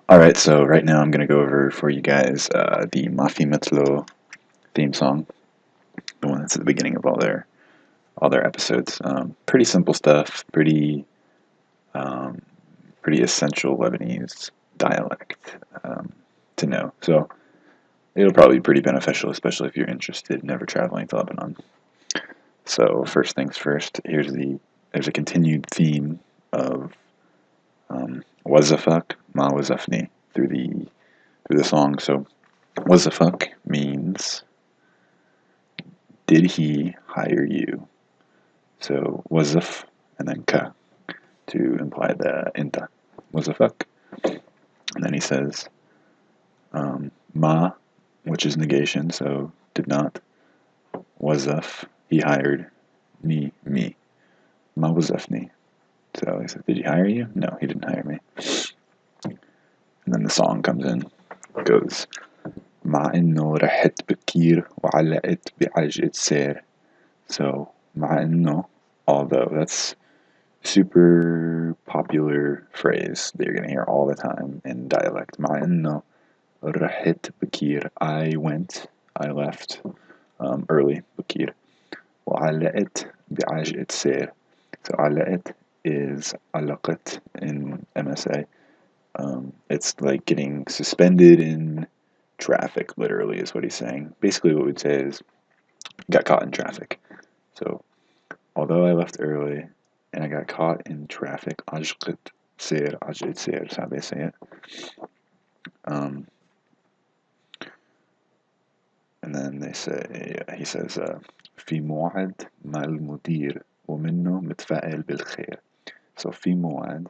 Alright, so right now I'm going to go over for you guys the Mafi Metlo theme song, the one that's at the beginning of all their episodes. Pretty simple stuff, um, pretty essential Lebanese dialect to know. So it'll probably be pretty beneficial, especially if you're interested in ever traveling to Lebanon. So first things first, there's a continued theme of wazafak, ma wazafni through the song. So wazafak means did he hire you? So wazaf and then ka to imply the inta. Wazafak. And then he says ma, which is negation, so did not. Wazaf, he hired me. Ma wazafni. So he says, did he hire you? No, he didn't hire me. And then the song comes in. It goes مع إنه رحت بكير وعلقت بعجقة سير. So مع إنه, although, that's super popular phrase that you're going to hear all the time in dialect. مع إنه رحت بكير, I left early, بكير. وعلقت بعجقة سير. So علقت is علقت in MSA. It's like getting suspended in traffic, literally, is what he's saying. Basically, what we'd say is got caught in traffic. So, although I left early and I got caught in traffic, ajqit sir is how they say it. Um, and then he says, في موعد مع المدير ومنه متفائل بالخير. So, في موعد,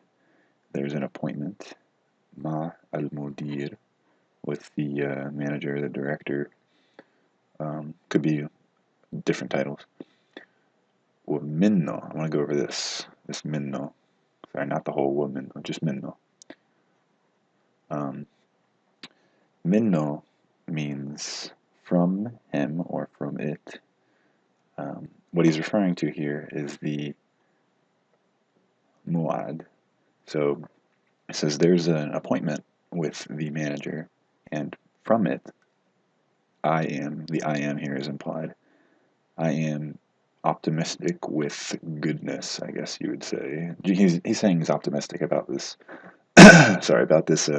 there's an appointment مع المدير, with the manager, the director. Could be different titles. ومنه, I want to go over this minno. Sorry, not the whole woman, just minno. Minno means from him or from it. What he's referring to here is the muad. So it says there's an appointment with the manager, and from it, the I am here is implied. I am optimistic with goodness, I guess you would say. He's saying he's optimistic about this. Sorry, about this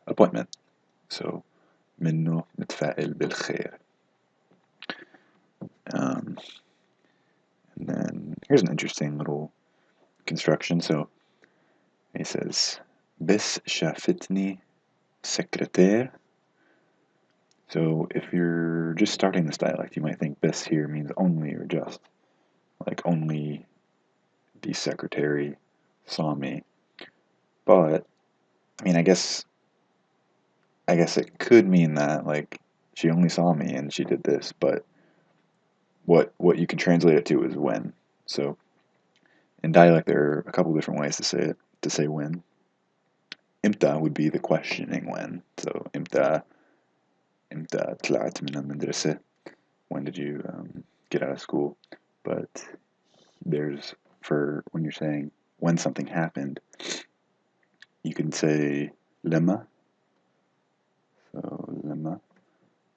appointment. So منه متفائل بالخير. Um, and then here's an interesting little construction. So he says بس شافتني secretaire. So if you're just starting this dialect, you might think bes here means only or just, like only the secretary saw me. But I mean, I guess it could mean that, like, she only saw me and she did this, but what you can translate it to is when. So in dialect there are a couple different ways to say it, to say when. Imta would be the questioning when. So imta طلعت من المدرسة, when did you get out of school? But there's, for when you're saying when something happened, you can say lema. So lema,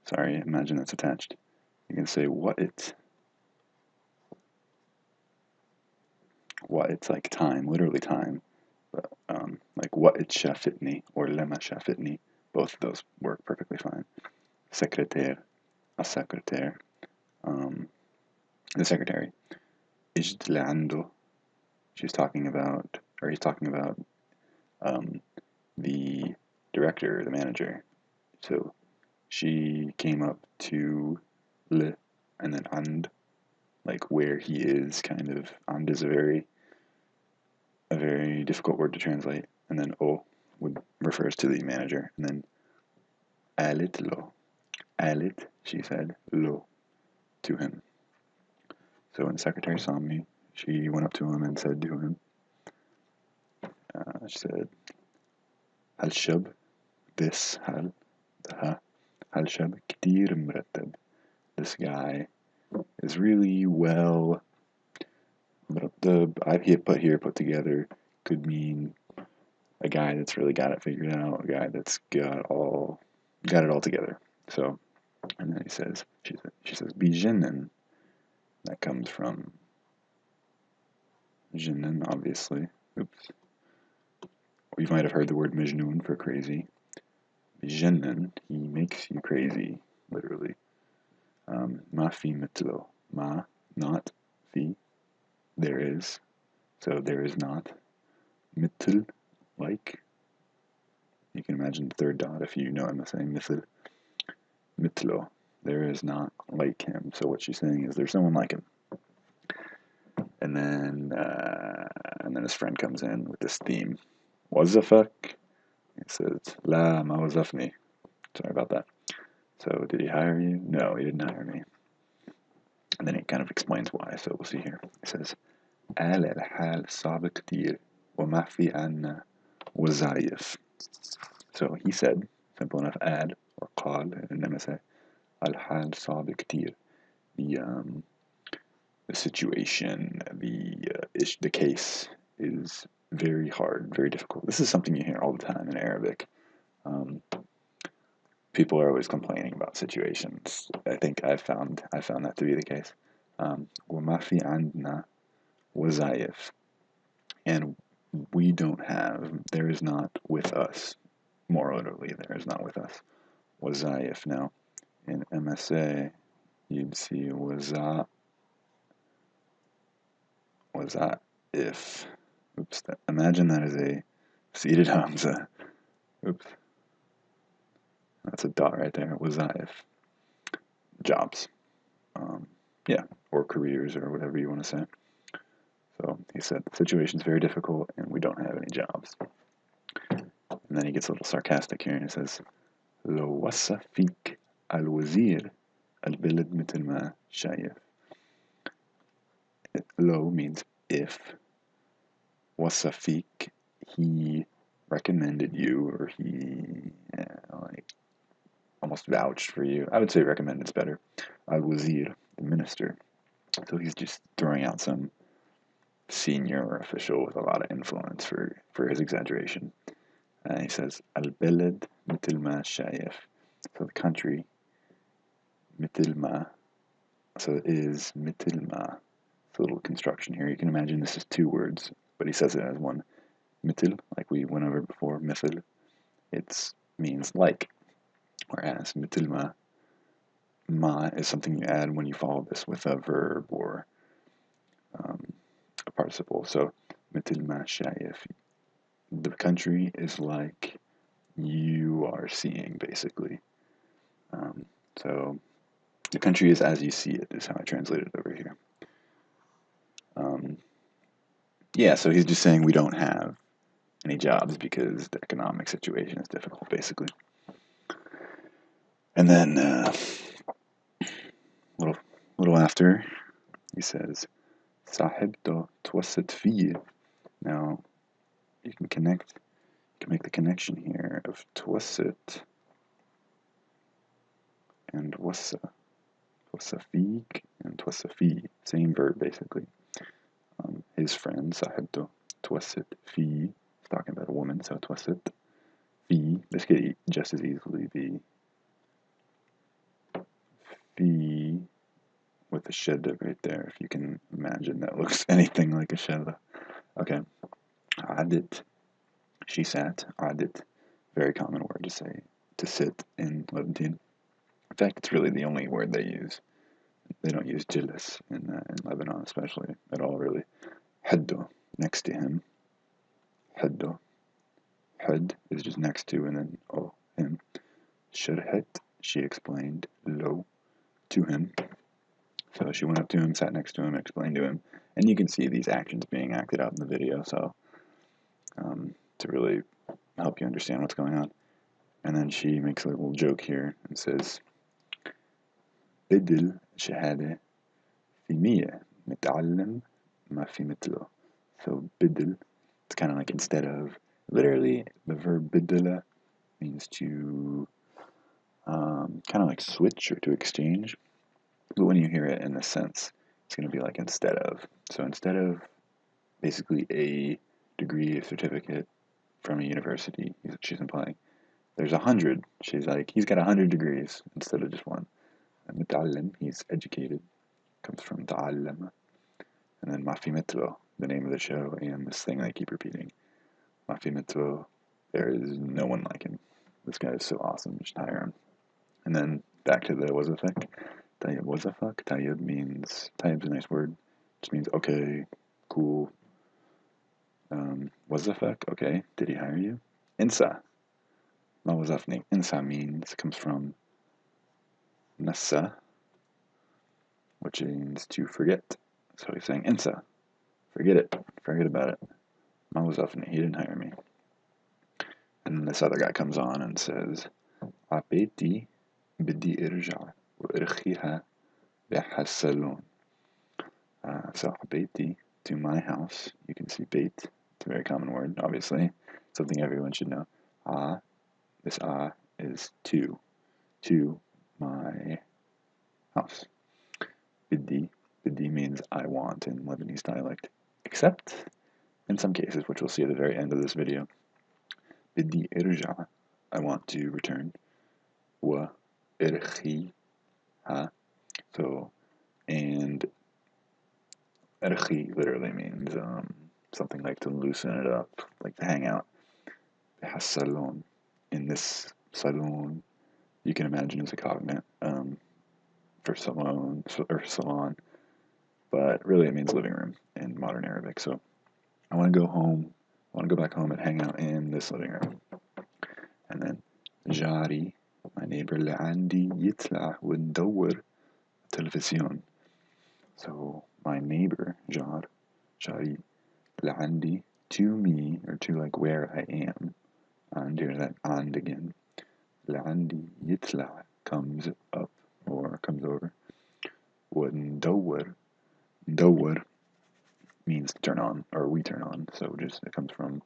sorry, imagine that's attached. You can say what it's like time, literally time. But, like what it shafitni or lema shafitni, both of those work perfectly fine. Secretaire, a secretaire, the secretary. Ijd لعنده, she's talking about, or he's talking about the director, the manager. So she came up to le, and then and, like where he is, kind of. And is a very difficult word to translate. And then o refers to the manager. And then alit lo, alit, she said, lo, to him. So when the secretary saw me, she went up to him and said to him, she said, هل شاب, this هل, هل شاب كتير مرتب. This guy is really well. The I put together could mean a guy that's really got it figured out, a guy that's got it all together. So, and then she says, bijinin. That comes from jinin, obviously. Oops. You might have heard the word majnoon for crazy. Bijinin, he makes you crazy, literally. Mafi Metlo. Ma, not. Fi, there is. So there is not. Mitl, like. You can imagine the third dot if you know MSA. Mithl. Metlo. There is not like him. So what she's saying is there's someone like him. And then his friend comes in with this theme. Wazafak? He says, La ma wazafni. Sorry about that. So did he hire you? No, he didn't hire me. And then he kind of explains why, so we'll see here. He says, قال الحال صعب كتير وما في عنا وظائف. So he said, simple enough, قال or قال in MSA, الحال صعب كتير. The situation, the case is very hard, very difficult. This is something you hear all the time in Arabic. People are always complaining about situations. I think I found that to be the case. وما في عندنا وظائف, and we don't have. There is not with us. More literally, there is not with us. وظائف. Now, in MSA, you'd see وظائف. Oops. Imagine that as a seated hamza. Oops. That's a dot right there. Wazaif. Jobs. Yeah, or careers or whatever you want to say. So he said the situation's very difficult and we don't have any jobs. And then he gets a little sarcastic here and he says, لو وصى فيك الوزير البلد مثل ما شايف. Lo means if. وصى فيك, he recommended you, or he like almost vouched for you. I would say recommended is better. Al-Wazir, the minister. So he's just throwing out some senior official with a lot of influence for his exaggeration. He says, Al-Balad mithl ma shayef. So the country, mithl ma. So it is mithl ma. It's a little construction here. You can imagine this is two words, but he says it as one. Mithl, like we went over before, mithl, it means like. Whereas mithl ma is something you add when you follow this with a verb or a participle. So mithl ma shayef. The country is like you are seeing, basically. So the country is as you see it, is how I translate it over here. Yeah, so he's just saying we don't have any jobs because the economic situation is difficult, basically. And then little after, he says, "Sahibto twasat fi." Now you can make the connection here of twasat and wasa, wasafik and twasafi, same verb basically. His friend Sahibto twasat fi, talking about a woman, so twasat fi. This could just as easily be fi with the shadda right there, if you can imagine that looks anything like a shadda. Okay. Adit. She sat. Adit. Very common word to say to sit in Levantine. In fact, it's really the only word they use. They don't use jilis in Lebanon, especially at all, really. Haddo, next to him. Haddo. Had is just next to, and then him. Sharhat, she explained. Lo, to him. So she went up to him, sat next to him, explained to him, and you can see these actions being acted out in the video. So to really help you understand what's going on. And then she makes a little joke here and says, بدل شهادة في 100 متعلم ما في مثله. So بدل, it's kind of like instead of. Literally, the verb بدل means to kind of like switch or to exchange. But when you hear it in this sense, it's going to be like instead of. So instead of basically a degree, a certificate from a university. She's implying there's 100. She's like, he's got 100 degrees instead of just one. متعلم, he's educated, comes from تعلم. And then Mafi Metlo, the name of the show, and this thing I keep repeating. Mafi Metlo, there is no one like him. This guy is so awesome, just hire him. And then back to the wazafak. Tayyib wazafak. Tayyib means, tayyib's a nice word. It just means okay, cool. Wazafak, okay, did he hire you? Insa. Ma wazafni. Insa means, comes from nasa, which means to forget. So he's saying insa. Forget it. Forget about it. Ma wazafni. He didn't hire me. And then this other guy comes on and says, عبيتي بدي ارجع وارخيها بحسلون. So عبيتي, to my house. You can see bait. It's a very common word, obviously. Something everyone should know. This is to my house. Bidi means I want in Lebanese dialect. Except in some cases, which we'll see at the very end of this video. Bidi irja, I want to return. Wa irkhiha. So, and irkhi literally means something like to loosen it up, like to hang out. Salon. In this salon, you can imagine as a cognate for salon or salon, but really it means living room in modern Arabic. So I want to go home. I want to go back home and hang out in this living room. And then jari, my neighbor اللي عندي يطلع وندور تلفزيون. So my neighbor جاري اللي عندي, to me, or to like where I am. And here's that and again. اللي عندي يطلع, comes up or comes over. وندور, ندور means to turn on, or we turn on. So just it comes from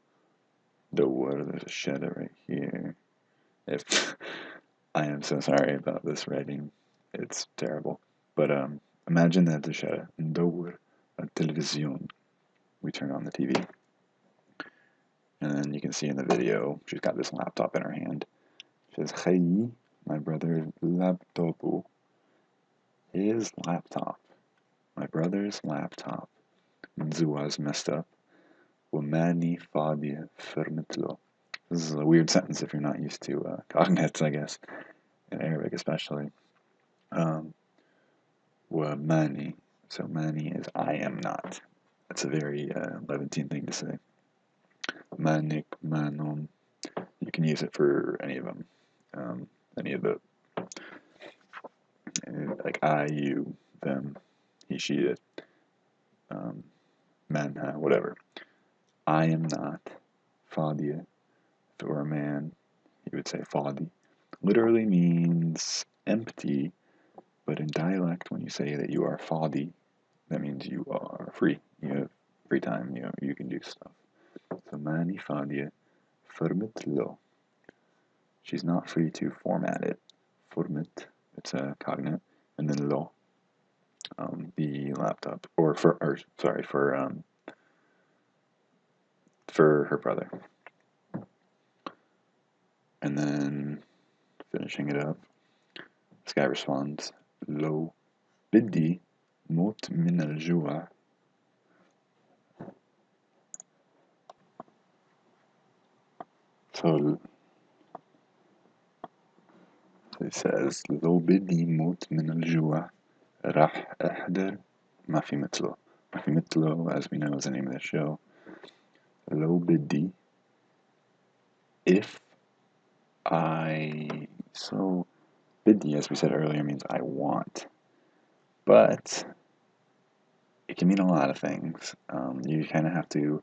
دور. There's a shadow right here. If I am so sorry about this writing, it's terrible. But imagine that the shadow. ندور التلفزيون. We turn on the TV. And then you can see in the video, she's got this laptop in her hand. She says, خيي, my brother's laptop. His laptop. My brother's laptop. Nzuwa's messed up. وماني فاضية فرمتلو. This is a weird sentence if you're not used to cognates, I guess, in Arabic especially. وماني. So mani is I am not. That's a very Levantine thing to say. Manik, manon. You can use it for any of them. Any of the, like I, you, them, he, she, it, manha, whatever. I am not. Fadia. If it were a man, he would say fadi. Literally means empty, but in dialect, when you say that you are fadi, that means you are free. You have free time, you can do stuff. So mani fadia format lo. She's not free to format it. Format, it's a cognate, and then lo, the laptop, or for her brother. And then finishing it up, this guy responds, lo biddi mut min al-jua. So it says, lo biddi mut min al-jua راح أحضر Mafi Metlo. Mafi Metlo, as we know, is the name of the show. Lo biddi, if I, so biddi, as we said earlier, means I want, but it can mean a lot of things. You kind of have to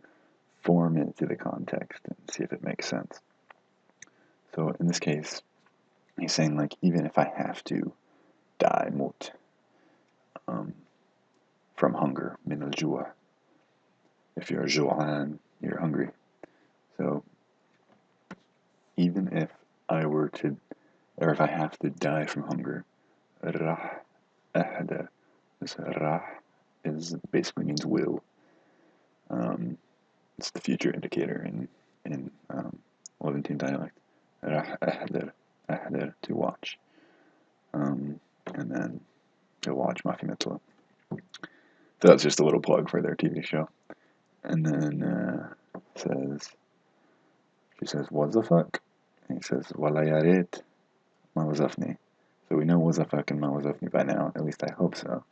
form it to the context and see if it makes sense. So in this case, he's saying like, even if I have to die, mut, from hunger, min al-jua. If you're ju'an, you're hungry. So even if I were to, or if I have to die from hunger, rah ahda. This rah is basically means will. It's the future indicator in Levantine dialect. راح أحضر, to watch. And then to watch Mafi Metlo. So that's just a little plug for their TV show. And then she says, what the fuck? And he says, Walla ya reit, ma wazafni. So we know what the fuck and ma wazafni by now, at least I hope so.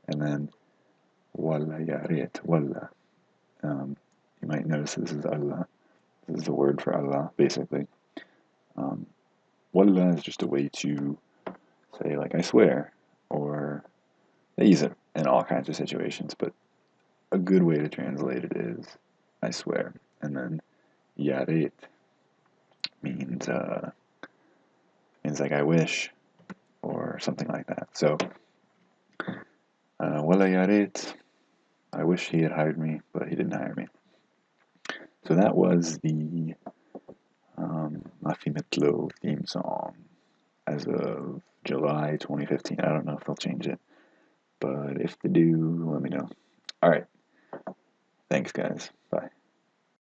And then, Walla ya reit, Walla. You might notice this is Allah. This is the word for Allah, basically. Walla is just a way to say, like, I swear, or they use it in all kinds of situations, but a good way to translate it is, I swear. And then, ya reit means like I wish, or something like that. So, Walla ya reit, I wish he had hired me, but he didn't hire me. So that was the Mafi Metlo theme song as of July 2015. I don't know if they'll change it, but if they do, let me know. Alright, thanks guys, bye.